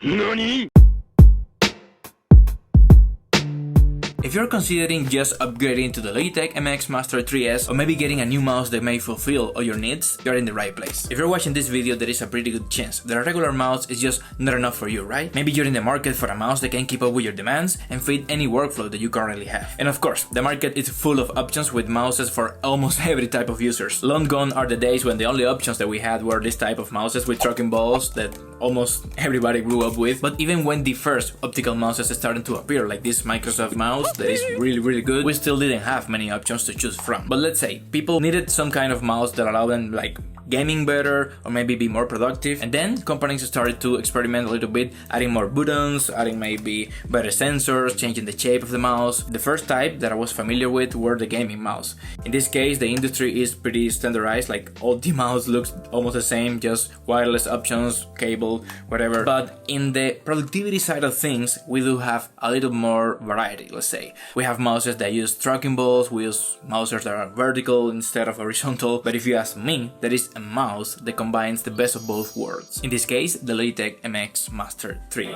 NANI?! If you're considering just upgrading to the Logitech MX Master 3S or maybe getting a new mouse that may fulfill all your needs, you're in the right place. If you're watching this video, there is a pretty good chance that a regular mouse is just not enough for you, right? Maybe you're in the market for a mouse that can keep up with your demands and fit any workflow that you currently have. And of course, the market is full of options with mouses for almost every type of users. Long gone are the days when the only options that we had were this type of mouses with tracking balls that almost everybody grew up with. But even when the first optical mouses started to appear, like this Microsoft mouse that is really good, we still didn't have many options to choose from. But let's say people needed some kind of mouse that allowed them like gaming better or maybe be more productive, and then companies started to experiment a little bit, adding more buttons, adding maybe better sensors, changing the shape of the mouse. The first type that I was familiar with were the gaming mouse. In this case, the industry is pretty standardized, like all the mouse looks almost the same, just wireless options, cable, whatever. But in the productivity side of things, we do have a little more variety, let's say. We have mouses that use tracking balls, we use mouses that are vertical instead of horizontal, but if you ask me, there is a mouse that combines the best of both worlds. In this case, the Logitech MX Master 3.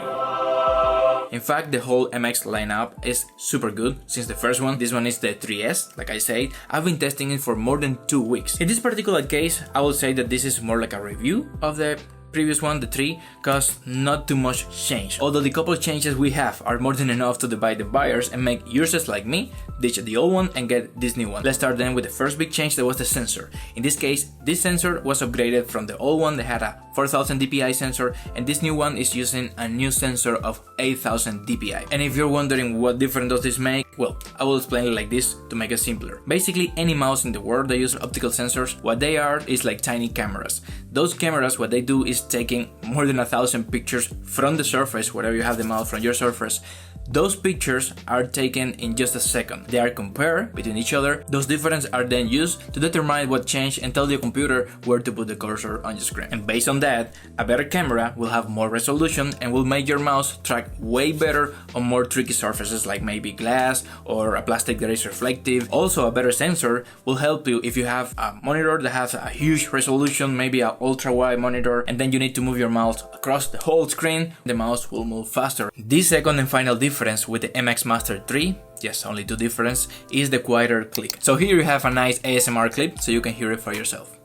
In fact, the whole MX lineup is super good since the first one. This one is the 3S, like I said. I've been testing it for more than 2 weeks. In this particular case, I would say that this is more like a review of the previous one, the 3, cause not too much change. Although the couple changes we have are more than enough to divide the buyers and make users like me ditch the old one and get this new one. Let's start then with the first big change, that was the sensor. In this case, this sensor was upgraded from the old one that had a 4000 dpi sensor, and this new one is using a new sensor of 8000 dpi. And if you're wondering what difference does this make, well, I will explain it like this to make it simpler. Basically, any mouse in the world that uses optical sensors, what they are is like tiny cameras. Those cameras, what they do is taking more than 1000 pictures from the surface, wherever you have the mouse, from your surface. Those pictures are taken in just a second. They are compared between each other. Those differences are then used to determine what changed and tell the computer where to put the cursor on your screen. And based on that, a better camera will have more resolution and will make your mouse track way better on more tricky surfaces like maybe glass or a plastic that is reflective. Also, a better sensor will help you if you have a monitor that has a huge resolution, maybe an ultra wide monitor, and then you need to move your mouse across the whole screen. The mouse will move faster. The second and final difference with the MX Master 3, yes, only 2 difference, is the quieter click. So here you have a nice ASMR clip so you can hear it for yourself.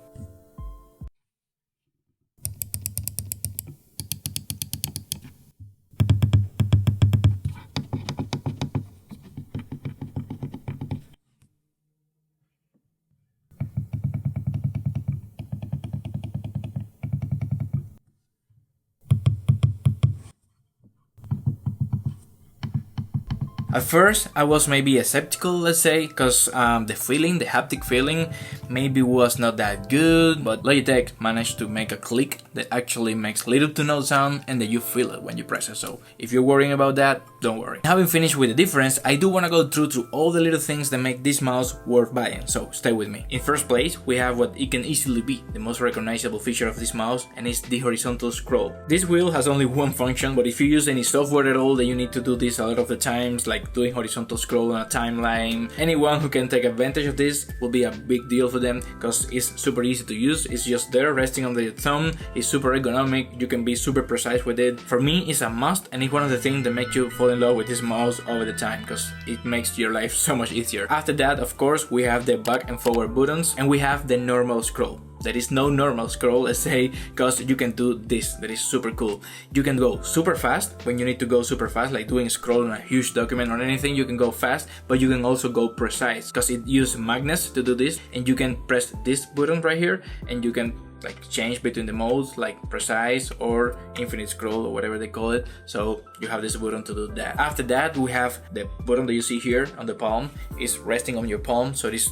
At first, I was maybe skeptical, let's say, because the haptic feeling, maybe was not that good, but Logitech managed to make a click that actually makes little to no sound and that you feel it when you press it. So if you're worrying about that, don't worry. Having finished with the difference, I do want to go through to all the little things that make this mouse worth buying, so stay with me. In first place, we have what it can easily be the most recognizable feature of this mouse, and it's the horizontal scroll. This wheel has only one function, but if you use any software at all, then you need to do this a lot of the times, like doing horizontal scroll on a timeline. Anyone who can take advantage of this will be a big deal for them because it's super easy to use. It's just there resting on the thumb. It's super ergonomic. You can be super precise with it. For me, it's a must, and it's one of the things that make you fall in love with this mouse over the time because it makes your life so much easier. After that, of course, we have the back and forward buttons, and we have the normal scroll. There is no normal scroll, let's say, because you can do this. That is super cool. You can go super fast when you need to go super fast, like doing scroll on a huge document or anything. You can go fast, but you can also go precise because it uses magnets to do this, and you can press this button right here and you can like change between the modes, like precise or infinite scroll or whatever they call it. So you have this button to do that. After that, we have the button that you see here on the palm. It's resting on your palm, so it is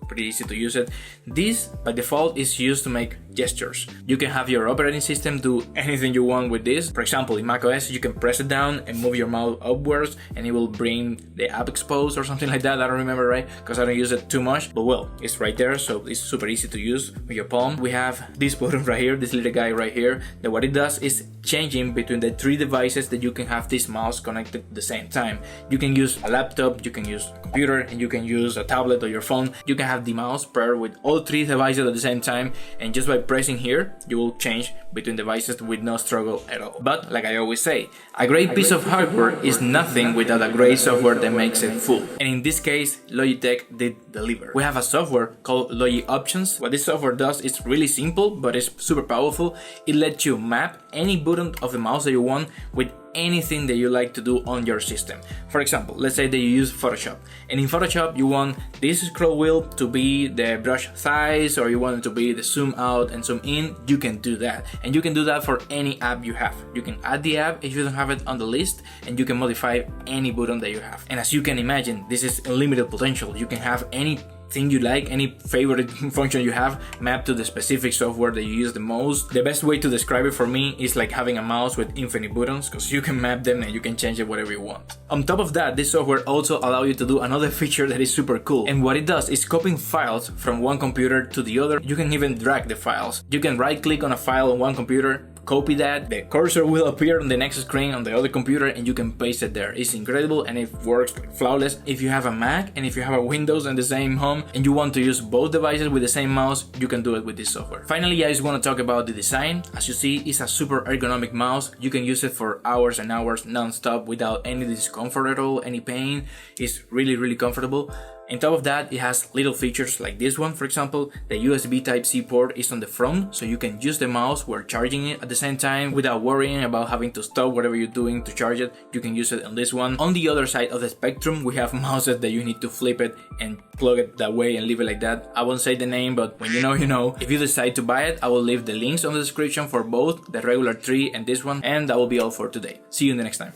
pretty easy to use it. This by default is used to make gestures. You can have your operating system do anything you want with this. For example, in macOS you can press it down and move your mouse upwards and it will bring the app exposed or something like that. I don't remember, right, because I don't use it too much, but well, it's right there, so it's super easy to use with your palm. We have this button right here, this little guy right here, that what it does is changing between the 3 devices that you can have this mouse connected at the same time. You can use a laptop, you can use a computer, and you can use a tablet or your phone. You can have the mouse paired with all 3 devices at the same time, and just by by pressing here, you will change between devices with no struggle at all. But like I always say, a great piece of hardware is nothing without a great software that makes it full. And in this case, Logitech did deliver. We have a software called Logi Options. What this software does is really simple, but it's super powerful. It lets you map any button of the mouse that you want with anything that you like to do on your system. For example, let's say that you use Photoshop, and in Photoshop you want this scroll wheel to be the brush size, or you want it to be the zoom out and zoom in. You can do that, and you can do that for any app you have. You can add the app if you don't have it on the list, and you can modify any button that you have. And as you can imagine, this is unlimited potential. You can have any thing you like, any favorite function you have, mapped to the specific software that you use the most. The best way to describe it for me is like having a mouse with infinite buttons, because you can map them and you can change it whatever you want. On top of that, this software also allows you to do another feature that is super cool, and what it does is copying files from one computer to the other. You can even drag the files. You can right click on a file on one computer, copy that, the cursor will appear on the next screen on the other computer, and you can paste it there. It's incredible, and it works flawless. If you have a Mac and if you have a Windows in the same home and you want to use both devices with the same mouse, you can do it with this software. Finally, I just want to talk about the design. As you see, it's a super ergonomic mouse. You can use it for hours and hours non-stop without any discomfort at all, any pain. It's really comfortable. On top of that, it has little features like this one, for example. The USB Type-C port is on the front, so you can use the mouse while charging it at the same time without worrying about having to stop whatever you're doing to charge it. You can use it on this one. On the other side of the spectrum, we have mouses that you need to flip it and plug it that way and leave it like that. I won't say the name, but when you know, you know. If you decide to buy it, I will leave the links on the description for both the regular 3 and this one, and that will be all for today. See you in the next time.